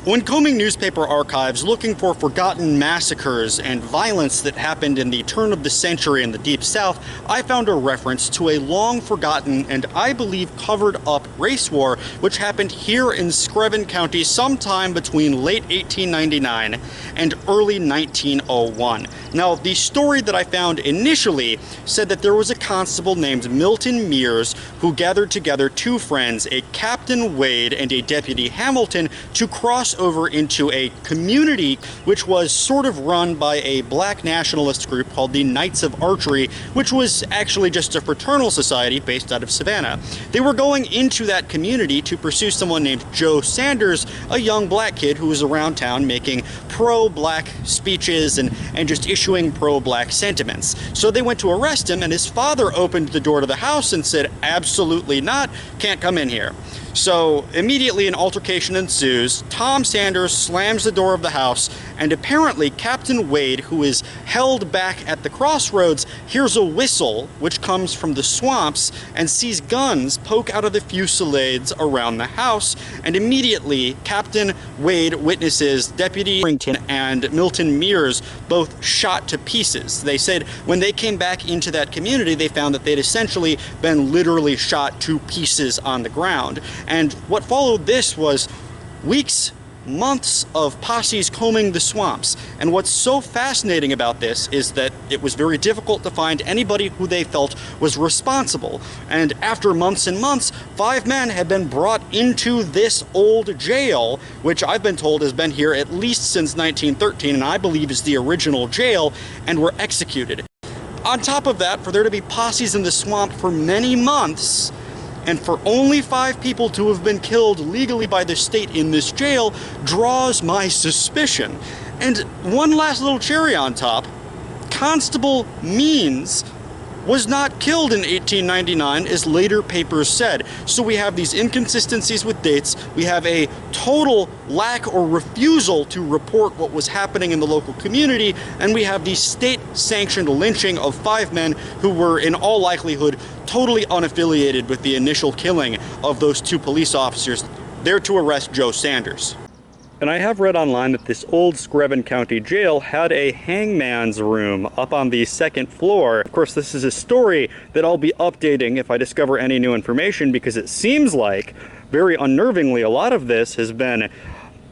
When combing newspaper archives looking for forgotten massacres and violence that happened in the turn of the century in the Deep South, I found a reference to a long-forgotten and I believe covered-up race war which happened here in Screven County sometime between late 1899 and early 1901. Now, the story that I found initially said that there was a constable named Milton Mears who gathered together two friends, a Captain Wade and a Deputy Hamilton, to cross over into a community which was sort of run by a black nationalist group called the Knights of Archery, which was actually just a fraternal society based out of Savannah. They were going into that community to pursue someone named Joe Sanders, a young black kid who was around town making pro-black speeches and just issuing pro-black sentiments. So they went to arrest him, and his father opened the door to the house and said, "Absolutely not, can't come in here." So immediately an altercation ensues. Tom Sanders slams the door of the house, and apparently Captain Wade, who is held back at the crossroads, hears a whistle which comes from the swamps and sees guns poke out of the fusillades around the house, and immediately Captain Wade witnesses Deputy Harrington and Milton Mears both shot to pieces. They said when they came back into that community, they found that they'd essentially been literally shot to pieces on the ground. And what followed this was weeks, months of posses combing the swamps. And what's so fascinating about this is that it was very difficult to find anybody who they felt was responsible. And after months and months, 5 men had been brought into this old jail, which I've been told has been here at least since 1913, and I believe is the original jail, and were executed. On top of that, for there to be posses in the swamp for many months, and for only 5 people to have been killed legally by the state in this jail draws my suspicion. And one last little cherry on top, Constable Means was not killed in 1899, as later papers said. So we have these inconsistencies with dates, we have a total lack or refusal to report what was happening in the local community, and we have the state-sanctioned lynching of 5 men who were, in all likelihood, totally unaffiliated with the initial killing of those 2 police officers there to arrest Joe Sanders. And I have read online that this old Screven County jail had a hangman's room up on the 2nd floor. Of course, this is a story that I'll be updating if I discover any new information, because it seems like, very unnervingly, a lot of this has been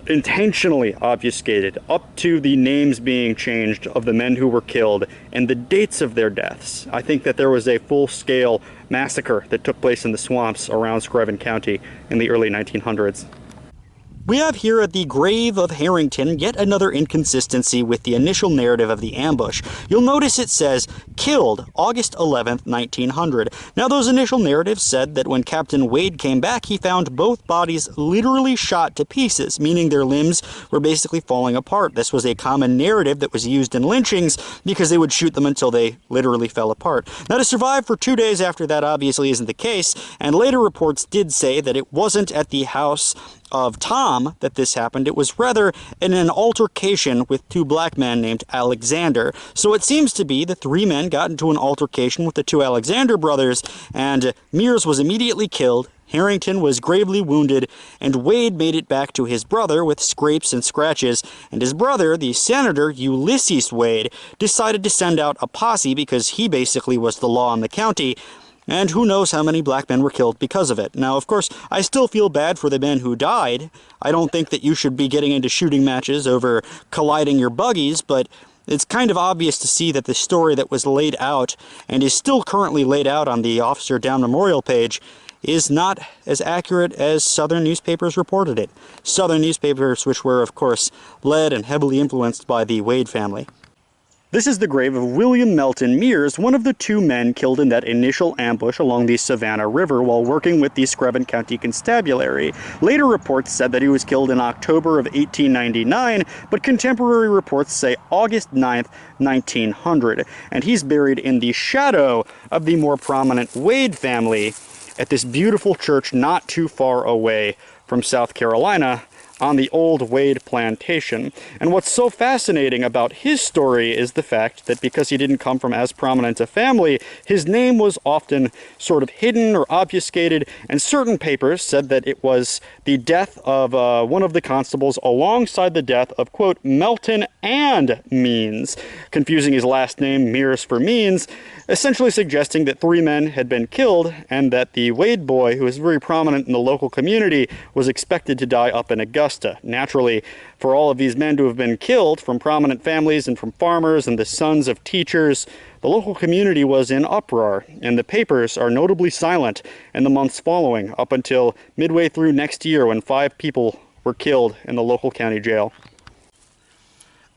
intentionally obfuscated, up to the names being changed of the men who were killed and the dates of their deaths. I think that there was a full-scale massacre that took place in the swamps around Screven County in the early 1900s. We have here at the grave of Harrington yet another inconsistency with the initial narrative of the ambush. You'll notice it says, killed August 11th, 1900. Now, those initial narratives said that when Captain Wade came back, he found both bodies literally shot to pieces, meaning their limbs were basically falling apart. This was a common narrative that was used in lynchings because they would shoot them until they literally fell apart. Now, to survive for 2 days after that obviously isn't the case, and later reports did say that it wasn't at the house of Tom that this happened. It was rather in an altercation with 2 black men named Alexander. So it seems to be the 3 men got into an altercation with the 2 Alexander brothers, and Mears was immediately killed, Harrington was gravely wounded, and Wade made it back to his brother with scrapes and scratches, and his brother, the Senator Ulysses Wade, decided to send out a posse because he basically was the law in the county. And who knows how many black men were killed because of it. Now, of course, I still feel bad for the men who died. I don't think that you should be getting into shooting matches over colliding your buggies, but it's kind of obvious to see that the story that was laid out, and is still currently laid out on the Officer Down Memorial page, is not as accurate as Southern newspapers reported it. Southern newspapers which were, of course, led and heavily influenced by the Wade family. This is the grave of William Melton Mears, one of the 2 men killed in that initial ambush along the Savannah River while working with the Screven County Constabulary. Later reports said that he was killed in October of 1899, but contemporary reports say August 9th, 1900, and he's buried in the shadow of the more prominent Wade family at this beautiful church not too far away from South Carolina on the old Wade plantation. And what's so fascinating about his story is the fact that because he didn't come from as prominent a family, his name was often sort of hidden or obfuscated, and certain papers said that it was the death of one of the constables alongside the death of, quote, Melton and Means, confusing his last name, Mears, for Means, essentially suggesting that 3 men had been killed and that the Wade boy, who was very prominent in the local community, was expected to die up in Augusta. Naturally, for all of these men to have been killed from prominent families and from farmers and the sons of teachers, the local community was in uproar, and the papers are notably silent in the months following, up until midway through next year when 5 people were killed in the local county jail.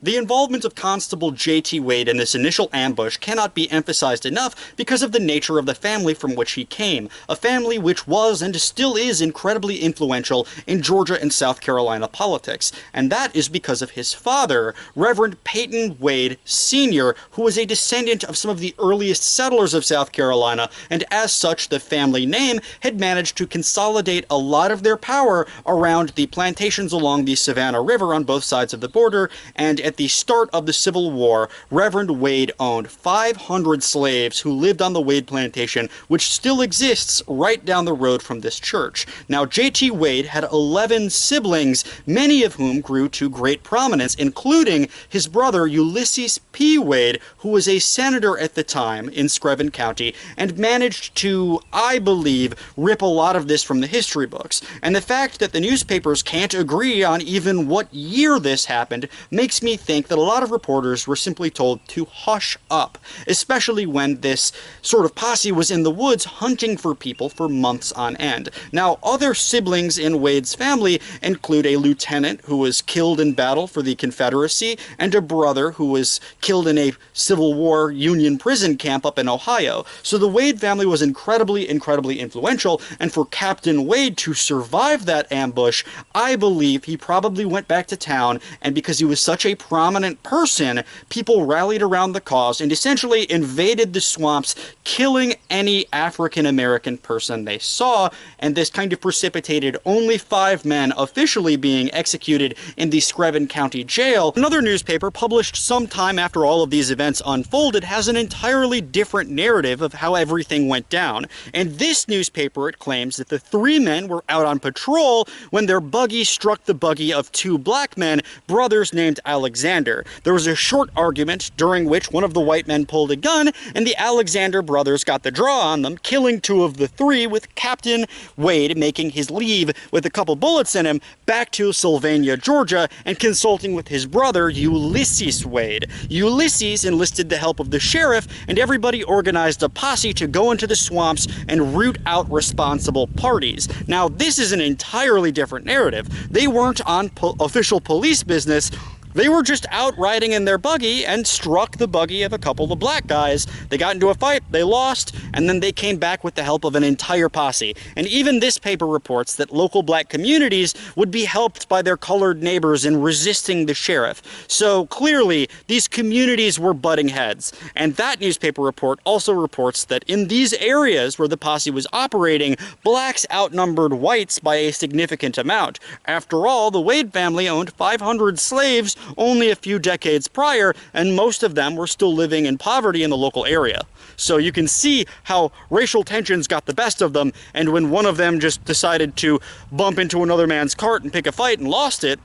The involvement of Constable J.T. Wade in this initial ambush cannot be emphasized enough because of the nature of the family from which he came, a family which was and still is incredibly influential in Georgia and South Carolina politics, and that is because of his father, Reverend Peyton Wade Sr., who was a descendant of some of the earliest settlers of South Carolina, and as such the family name had managed to consolidate a lot of their power around the plantations along the Savannah River on both sides of the border, and at the start of the Civil War, Reverend Wade owned 500 slaves who lived on the Wade plantation, which still exists right down the road from this church. Now, J.T. Wade had 11 siblings, many of whom grew to great prominence, including his brother Ulysses P. Wade, who was a senator at the time in Screven County, and managed to, I believe, rip a lot of this from the history books. And the fact that the newspapers can't agree on even what year this happened makes me think that a lot of reporters were simply told to hush up, especially when this sort of posse was in the woods hunting for people for months on end. Now, other siblings in Wade's family include a lieutenant who was killed in battle for the Confederacy, and a brother who was killed in a Civil War Union prison camp up in Ohio. So the Wade family was incredibly influential, and for Captain Wade to survive that ambush, I believe he probably went back to town, and because he was such a prominent person, people rallied around the cause and essentially invaded the swamps, killing any African American person they saw, and this kind of precipitated only 5 men officially being executed in the Screven County Jail. Another newspaper, published sometime after all of these events unfolded, has an entirely different narrative of how everything went down. In this newspaper, it claims that the 3 men were out on patrol when their buggy struck the buggy of 2 black men, brothers named Alexander. There was a short argument during which one of the white men pulled a gun, and the Alexander brothers got the draw on them, killing 2 of the 3, with Captain Wade making his leave with a couple bullets in him back to Sylvania, Georgia, and consulting with his brother Ulysses Wade. Ulysses enlisted the help of the sheriff, and everybody organized a posse to go into the swamps and root out responsible parties. Now, this is an entirely different narrative. They weren't on official police business. They were just out riding in their buggy and struck the buggy of a couple of black guys. They got into a fight, they lost, and then they came back with the help of an entire posse. And even this paper reports that local black communities would be helped by their colored neighbors in resisting the sheriff. So clearly, these communities were butting heads. And that newspaper report also reports that in these areas where the posse was operating, blacks outnumbered whites by a significant amount. After all, the Wade family owned 500 slaves only a few decades prior, and most of them were still living in poverty in the local area. So you can see how racial tensions got the best of them, and when one of them just decided to bump into another man's cart and pick a fight and lost it,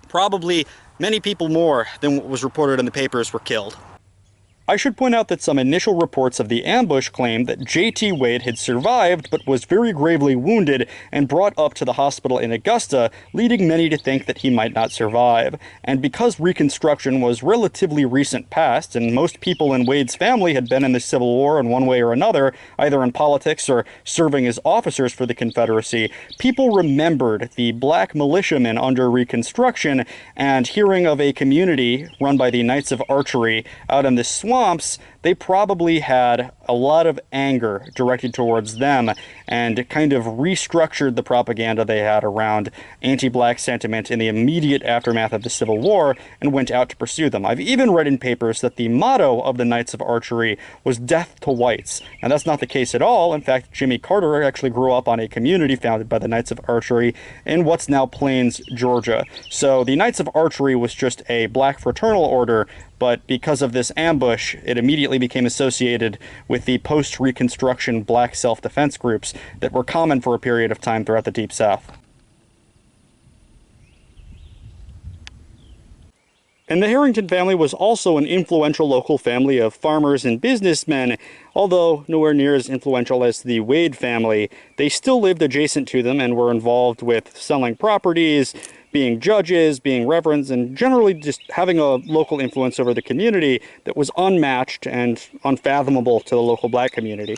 probably many people more than what was reported in the papers were killed. I should point out that some initial reports of the ambush claimed that J.T. Wade had survived but was very gravely wounded and brought up to the hospital in Augusta, leading many to think that he might not survive. And because Reconstruction was relatively recent past, and most people in Wade's family had been in the Civil War in one way or another, either in politics or serving as officers for the Confederacy, people remembered the black militiamen under Reconstruction, and hearing of a community run by the Knights of Archery out in the swamp swamps, they probably had a lot of anger directed towards them and kind of restructured the propaganda they had around anti-black sentiment in the immediate aftermath of the Civil War and went out to pursue them. I've even read in papers that the motto of the Knights of Archery was "Death to Whites." Now, that's not the case at all. In fact, Jimmy Carter actually grew up on a community founded by the Knights of Archery in what's now Plains, Georgia. So the Knights of Archery was just a black fraternal order, but because of this ambush, it immediately became associated with the post-Reconstruction black self-defense groups that were common for a period of time throughout the Deep South. And the Harrington family was also an influential local family of farmers and businessmen. Although nowhere near as influential as the Wade family, they still lived adjacent to them and were involved with selling properties, being judges, being reverends, and generally just having a local influence over the community that was unmatched and unfathomable to the local black community.